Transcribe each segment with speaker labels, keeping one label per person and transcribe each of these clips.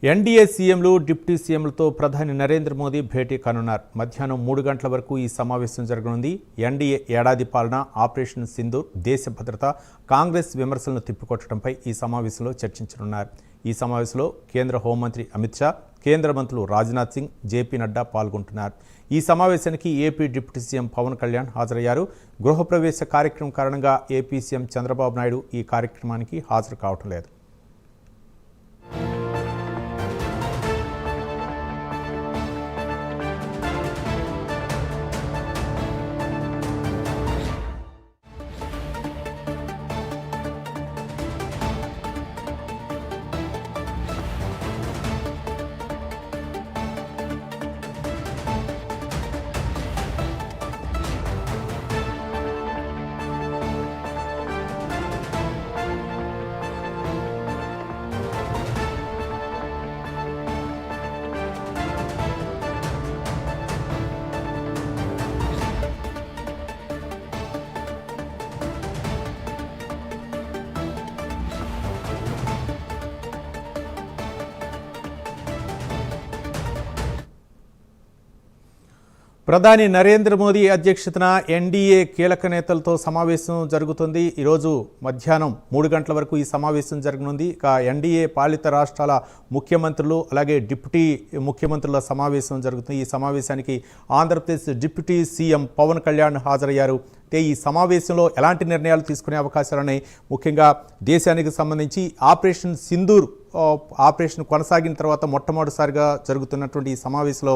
Speaker 1: NDA సీఎంలు deputy సీఎంలతో ప్రధాని నరేంద్ర మోదీ భేటీ కానున్నారు. మధ్యాహ్నం 3 గంటల వరకు ఈ సమావేశం జరగనుంది. ఎన్డీఏ ఏడాది పాలన, ఆపరేషన్ సింధూర్, దేశ భద్రత, కాంగ్రెస్ విమర్శలను తిప్పికొట్టడంపై ఈ సమావేశంలో చర్చించనున్నారు. ఈ సమావేశంలో కేంద్ర హోంమంత్రి అమిత్ షా, కేంద్ర మంత్రులు రాజ్నాథ్ సింగ్, జేపీ నడ్డా పాల్గొంటున్నారు. ఈ సమావేశానికి AP deputy CM Pawan Kalyan హాజరయ్యారు. గృహప్రవేశ కార్యక్రమం కారణంగా ఏపీ సీఎం చంద్రబాబు నాయుడు ఈ కార్యక్రమానికి హాజరు కావటం లేదు. ప్రధాని నరేంద్ర మోదీ అధ్యక్షతన ఎన్డీఏ కీలక నేతలతో సమావేశం జరుగుతుంది. ఈరోజు మధ్యాహ్నం 3 గంటల వరకు ఈ సమావేశం జరగనుంది. ఇక ఎన్డీఏ పాలిత రాష్ట్రాల ముఖ్యమంత్రులు అలాగే డిప్యూటీ ముఖ్యమంత్రుల సమావేశం జరుగుతుంది. ఈ సమావేశానికి ఆంధ్రప్రదేశ్ డిప్యూటీ సీఎం పవన్ కళ్యాణ్ హాజరయ్యారు. ఈ సమావేశంలో ఎలాంటి నిర్ణయాలు తీసుకునే అవకాశాలున్నాయి, ముఖ్యంగా దేశానికి సంబంధించి ఆపరేషన్ సింధూర్ ఆపరేషన్ కొనసాగిన తర్వాత మొట్టమొదటిసారిగా జరుగుతున్నటువంటి ఈ సమావేశంలో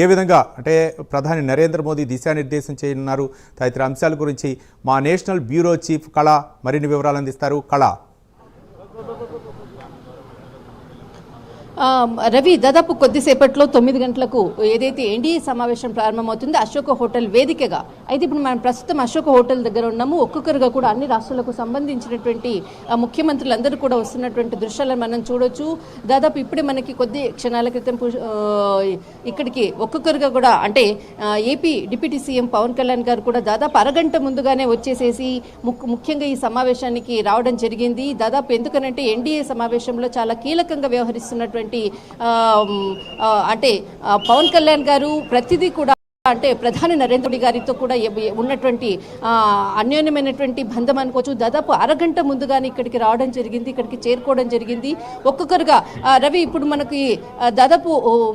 Speaker 1: ఏ విధంగా అంటే ప్రధాని నరేంద్ర మోదీ దిశానిర్దేశం చేయనున్నారు, తదితర అంశాల గురించి మా నేషనల్ బ్యూరో చీఫ్ కళ మరిన్ని వివరాలు అందిస్తారు. కళ,
Speaker 2: రవి, దాదాపు కొద్దిసేపట్లో 9 గంటలకు ఏదైతే ఎన్డీఏ సమావేశం ప్రారంభమవుతుందో అశోక హోటల్ వేదికగా అయితే ఇప్పుడు మనం ప్రస్తుతం అశోక హోటల్ దగ్గర ఉన్నాము. ఒక్కొక్కరుగా కూడా అన్ని రాష్ట్రాలకు సంబంధించినటువంటి ముఖ్యమంత్రులందరూ కూడా వస్తున్నటువంటి దృశ్యాలను మనం చూడొచ్చు. దాదాపు ఇప్పుడే మనకి కొద్ది క్షణాల క్రితం ఇక్కడికి ఒక్కొక్కరుగా కూడా అంటే AP deputy CM Pawan Kalyan గారు కూడా దాదాపు అరగంట ముందుగానే వచ్చేసేసి ముఖ్యంగా ఈ సమావేశానికి రావడం జరిగింది. దాదాపు ఎందుకనంటే ఎన్డీఏ సమావేశంలో చాలా కీలకంగా వ్యవహరిస్తున్నటువంటి అంటే పవన్ కళ్యాణ్ గారు ప్రతిదీ కూడా అంటే ప్రధాని నరేంద్ర మోడీ గారితో కూడా ఉన్నటువంటి అన్యోన్యమైనటువంటి బంధం అనుకోవచ్చు. దాదాపు అరగంట ముందుగానే ఇక్కడికి రావడం జరిగింది, ఇక్కడికి చేరుకోవడం జరిగింది. ఒక్కొక్కరుగా రవి ఇప్పుడు మనకి దాదాపు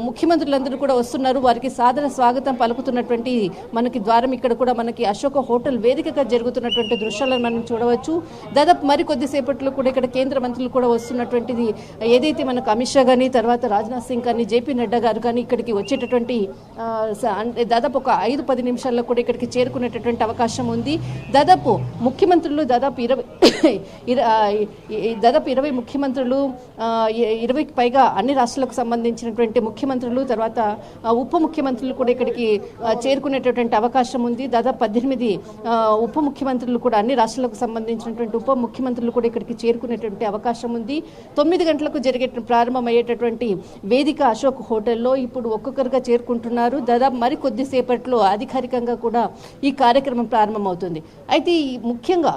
Speaker 2: ముఖ్యమంత్రులందరూ కూడా వస్తున్నారు. వారికి సాదర స్వాగతం పలుకుతున్నటువంటి మనకి ద్వారం ఇక్కడ కూడా మనకి అశోక హోటల్ వేదికగా జరుగుతున్నటువంటి దృశ్యాలను మనం చూడవచ్చు. దాదాపు మరి కొద్దిసేపట్లో కూడా ఇక్కడ కేంద్ర మంత్రులు కూడా వస్తున్నటువంటిది ఏదైతే మనకు అమిత్ షా కానీ, తర్వాత రాజ్నాథ్ సింగ్ కానీ, జేపీ నడ్డా గారు కానీ ఇక్కడికి వచ్చేటటువంటి దాదాపు ఒక 5-10 నిమిషాల్లో కూడా ఇక్కడికి చేరుకునేటటువంటి అవకాశం ఉంది. దాదాపు ముఖ్యమంత్రులు దాదాపు 20 ముఖ్యమంత్రులు 20కి పైగా అన్ని రాష్ట్రాలకు సంబంధించినటువంటి ముఖ్యమంత్రులు, తర్వాత ఉప ముఖ్యమంత్రులు కూడా ఇక్కడికి చేరుకునేటటువంటి అవకాశం ఉంది. దాదాపు 18 ఉప ముఖ్యమంత్రులు కూడా అన్ని రాష్ట్రాలకు సంబంధించినటువంటి ఉప ముఖ్యమంత్రులు కూడా ఇక్కడికి చేరుకునేటువంటి అవకాశం ఉంది. 9 గంటలకు ప్రారంభమయ్యేటటువంటి వేదిక అశోక్ హోటల్లో ఇప్పుడు ఒక్కొక్కరుగా చేరుకుంటున్నారు. దాదాపు మరి కొద్దిసేపట్లో అధికారికంగా కూడా ఈ కార్యక్రమం ప్రారంభమవుతుంది. అయితే ముఖ్యంగా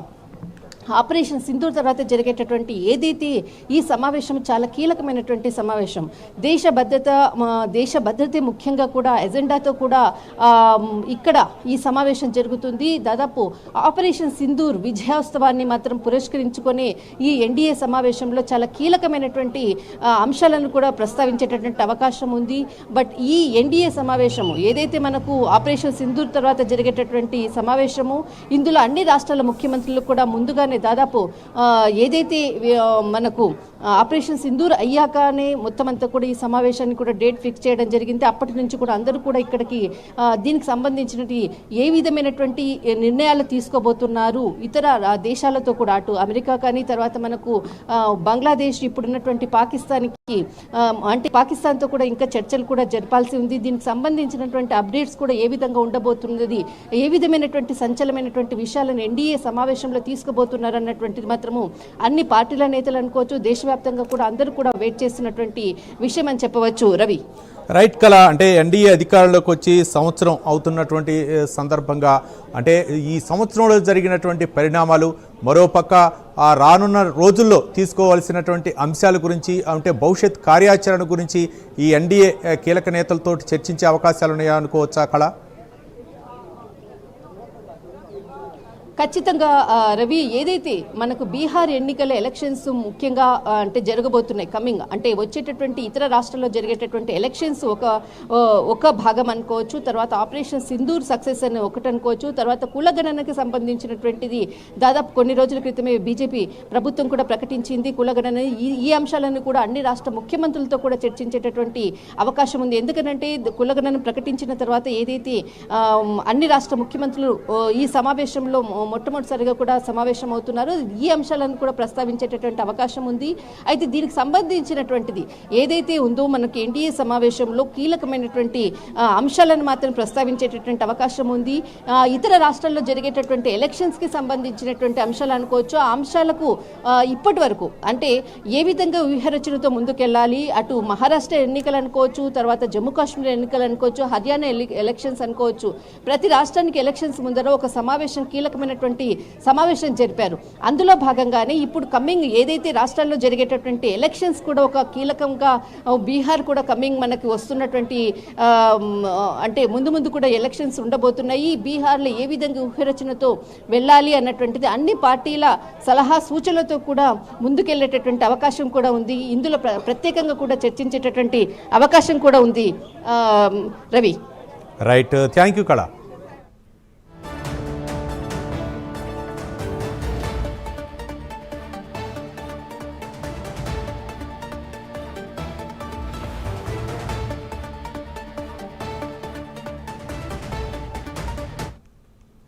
Speaker 2: ఆపరేషన్ సింధూర్ తర్వాత జరిగేటటువంటి ఏదైతే ఈ సమావేశం చాలా కీలకమైనటువంటి సమావేశం. దేశ భద్రతే ముఖ్యంగా కూడా ఎజెండాతో కూడా ఇక్కడ ఈ సమావేశం జరుగుతుంది. దాదాపు ఆపరేషన్ సింధూర్ విజయోత్సవాన్ని మాత్రం పురస్కరించుకొని ఈ ఎన్డీఏ సమావేశంలో చాలా కీలకమైనటువంటి అంశాలను కూడా ప్రస్తావించేటటువంటి అవకాశం ఉంది. బట్ ఈ ఎన్డీఏ సమావేశము ఏదైతే మనకు ఆపరేషన్ సింధూర్ తర్వాత జరిగేటటువంటి సమావేశము, ఇందులో అన్ని రాష్ట్రాల ముఖ్యమంత్రులు కూడా ముందుగానే దాదాపు ఏదైతే మనకు ఆపరేషన్ సింధూర్ అయ్యాకనే మొత్తం అంతా కూడా ఈ సమావేశాన్ని కూడా డేట్ ఫిక్స్ చేయడం జరిగింది. అప్పటి నుంచి కూడా అందరూ కూడా ఇక్కడికి దీనికి సంబంధించినటువంటి ఏ విధమైనటువంటి నిర్ణయాలు తీసుకోబోతున్నారు, ఇతర దేశాలతో కూడా అటు అమెరికా కానీ, తర్వాత మనకు బంగ్లాదేశ్, ఇప్పుడున్నటువంటి పాకిస్తాన్కి అంటే పాకిస్తాన్తో కూడా ఇంకా చర్చలు కూడా జరపాల్సి ఉంది. దీనికి సంబంధించినటువంటి అప్డేట్స్ కూడా ఏ విధంగా ఉండబోతున్నది, ఏ విధమైనటువంటి సంచలనమైనటువంటి విషయాలను ఎన్డీఏ సమావేశంలో తీసుకోబోతున్నారన్నటువంటిది మాత్రము అన్ని పార్టీల నేతలు అనుకోవచ్చు, దేశవ్యాప్తంగా కూడా అందరూ కూడా వెయిట్ చేస్తున్నటువంటి విషయం అని చెప్పవచ్చు. రవి,
Speaker 1: రైట్ కళ, అంటే ఎన్డీఏ అధికారంలోకి వచ్చి సంవత్సరం అవుతున్నటువంటి సందర్భంగా అంటే ఈ సంవత్సరంలో జరిగినటువంటి పరిణామాలు, మరోపక్క ఆ రానున్న రోజుల్లో తీసుకోవాల్సినటువంటి అంశాల గురించి, అంటే భవిష్యత్ కార్యాచరణ గురించి ఈ ఎన్డీఏ కీలక నేతలతో చర్చించే అవకాశాలు ఉన్నాయా అనుకోవచ్చా కళ?
Speaker 2: ఖచ్చితంగా రవి, ఏదైతే మనకు బీహార్ ఎన్నికల ఎలక్షన్స్ ముఖ్యంగా అంటే జరగబోతున్నాయి కమింగ్, అంటే వచ్చేటటువంటి ఇతర రాష్ట్రాల్లో జరిగేటటువంటి ఎలక్షన్స్ ఒక భాగం అనుకోవచ్చు. తర్వాత ఆపరేషన్ సింధూర్ సక్సెస్ అని ఒకటి అనుకోవచ్చు. తర్వాత కులగణనకి సంబంధించినటువంటిది దాదాపు కొన్ని రోజుల క్రితమే బీజేపీ ప్రభుత్వం కూడా ప్రకటించింది. కులగణన ఈ అంశాలను కూడా అన్ని రాష్ట్ర ముఖ్యమంత్రులతో కూడా చర్చించేటటువంటి అవకాశం ఉంది. ఎందుకంటే కులగణన ప్రకటించిన తర్వాత ఏదైతే అన్ని రాష్ట్ర ముఖ్యమంత్రులు ఈ సమావేశంలో మొట్టమొదటిసారిగా కూడా సమావేశం అవుతున్నారు, ఈ అంశాలను కూడా ప్రస్తావించేటటువంటి అవకాశం ఉంది. అయితే దీనికి సంబంధించినటువంటిది ఏదైతే ఉందో మనకి ఎన్డీఏ సమావేశంలో కీలకమైనటువంటి అంశాలను మాత్రం ప్రస్తావించేటటువంటి అవకాశం ఉంది. ఇతర రాష్ట్రాల్లో జరిగేటటువంటి ఎలక్షన్స్కి సంబంధించినటువంటి అంశాలు అనుకోవచ్చు. ఆ అంశాలకు ఇప్పటి వరకు అంటే ఏ విధంగా వ్యూహరచనతో ముందుకెళ్ళాలి, అటు మహారాష్ట్ర ఎన్నికలు అనుకోవచ్చు, తర్వాత జమ్మూ కాశ్మీర్ ఎన్నికలు అనుకోవచ్చు, హర్యానా ఎలక్షన్స్ అనుకోవచ్చు. ప్రతి రాష్ట్రానికి ఎలక్షన్స్ ముందర ఒక సమావేశం, కీలకమైన సమావేశం జరిపారు. అందులో భాగంగానే ఇప్పుడు కమింగ్ ఏదైతే రాష్ట్రాల్లో జరిగేటటువంటి ఎలక్షన్స్ కూడా ఒక కీలకంగా, బీహార్ కూడా కమింగ్ మనకి వస్తున్నటువంటి అంటే ముందు కూడా ఎలక్షన్స్ ఉండబోతున్నాయి. బీహార్లో ఏ విధంగా వ్యూహరచనతో వెళ్ళాలి అన్నటువంటిది అన్ని పార్టీల సలహా సూచనలతో కూడా ముందుకెళ్లేటటువంటి అవకాశం కూడా ఉంది. ఇందులో ప్రత్యేకంగా కూడా చర్చించేటటువంటి అవకాశం కూడా ఉంది. రవి,
Speaker 1: రైట్, థ్యాంక్ యూ కళ.